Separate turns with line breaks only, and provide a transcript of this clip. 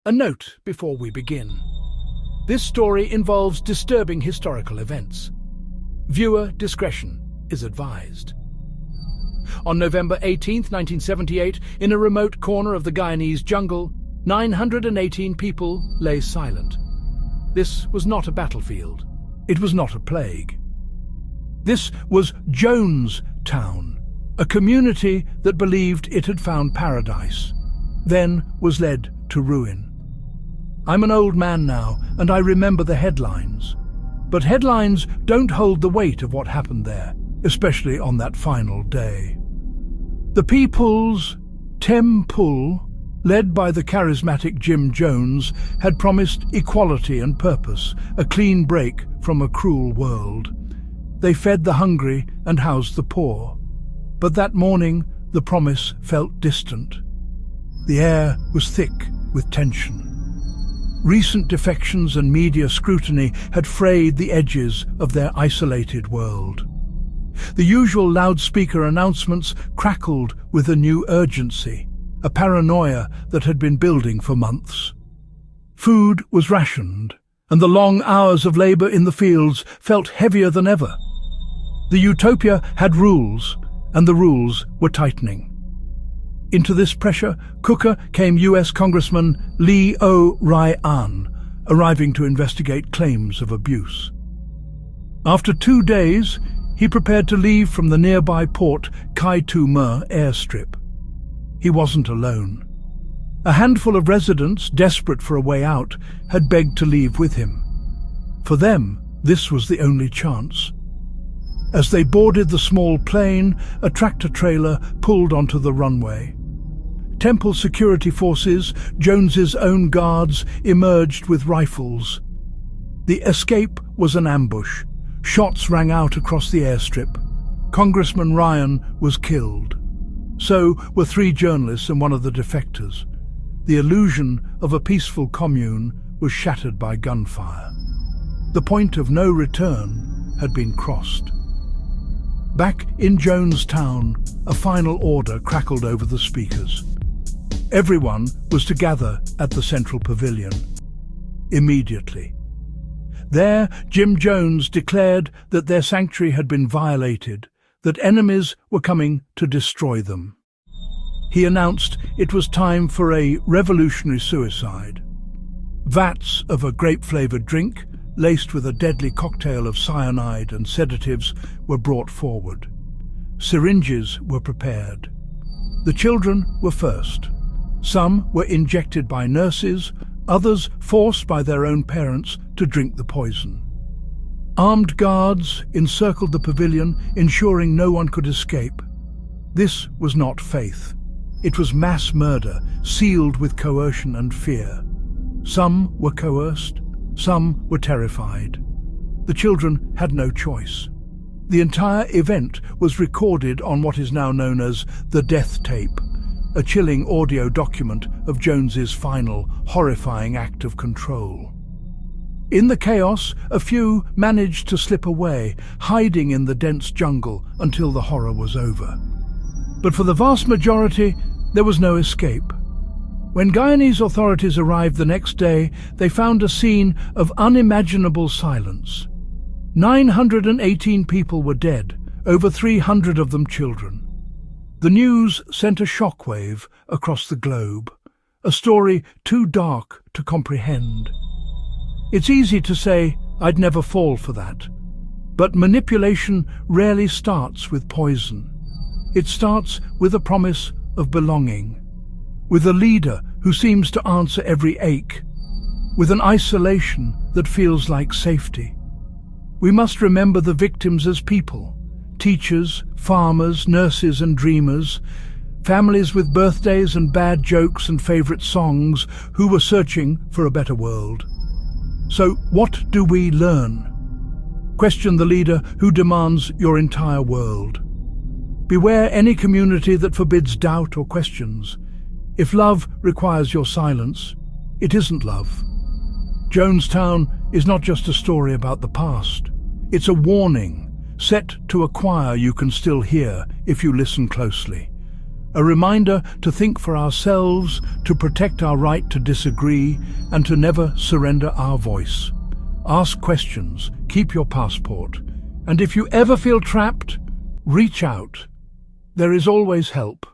A note before we begin. This story involves disturbing historical events. Viewer discretion is advised. On November 18, 1978, in a remote corner of the Guyanese jungle, 918 people lay silent. This was not a battlefield. It was not a plague. This was Jonestown, a community that believed it had found paradise, then was led to ruin. I'm an old man now, and I remember the headlines. But headlines don't hold the weight of what happened there, especially on that final day. The People's Temple, led by the charismatic Jim Jones, had promised equality and purpose, a clean break from a cruel world. They fed the hungry and housed the poor. But that morning, the promise felt distant. The air was thick with tension. Recent defections and media scrutiny had frayed the edges of their isolated world. The usual loudspeaker announcements crackled with a new urgency, a paranoia that had been building for months. Food was rationed, and the long hours of labor in the fields felt heavier than ever. The utopia had rules, and the rules were tightening. Into this pressure cooker came U.S. Congressman Lee O'Ryan, arriving to investigate claims of abuse. After 2 days, he prepared to leave from the nearby port Kai-Tu-Me airstrip. He wasn't alone. A handful of residents, desperate for a way out, had begged to leave with him. For them, this was the only chance. As they boarded the small plane, a tractor-trailer pulled onto the runway. Temple security forces, Jones's own guards, emerged with rifles. The escape was an ambush. Shots rang out across the airstrip. Congressman Ryan was killed. So were 3 journalists and one of the defectors. The illusion of a peaceful commune was shattered by gunfire. The point of no return had been crossed. Back in Jonestown, a final order crackled over the speakers. Everyone was to gather at the central pavilion. Immediately. There, Jim Jones declared that their sanctuary had been violated, that enemies were coming to destroy them. He announced it was time for a revolutionary suicide. Vats of a grape-flavored drink, laced with a deadly cocktail of cyanide and sedatives, were brought forward. Syringes were prepared. The children were first. Some were injected by nurses, others forced by their own parents to drink the poison. Armed guards encircled the pavilion, ensuring no one could escape. This was not faith. It was mass murder, sealed with coercion and fear. Some were coerced, some were terrified. The children had no choice. The entire event was recorded on what is now known as the death tape, a chilling audio document of Jones's final, horrifying act of control. In the chaos, a few managed to slip away, hiding in the dense jungle until the horror was over. But for the vast majority, there was no escape. When Guyanese authorities arrived the next day, they found a scene of unimaginable silence. 918 people were dead, over 300 of them children. The news sent a shockwave across the globe, a story too dark to comprehend. It's easy to say, I'd never fall for that. But manipulation rarely starts with poison. It starts with a promise of belonging, with a leader who seems to answer every ache, with an isolation that feels like safety. We must remember the victims as people, teachers, farmers, nurses and dreamers, families with birthdays and bad jokes and favorite songs who were searching for a better world. So what do we learn? Question the leader who demands your entire world. Beware any community that forbids doubt or questions. If love requires your silence, it isn't love. Jonestown is not just a story about the past. It's a warning, set to a choir you can still hear if you listen closely. A reminder to think for ourselves, to protect our right to disagree, and to never surrender our voice. Ask questions, keep your passport, and if you ever feel trapped, reach out. There is always help.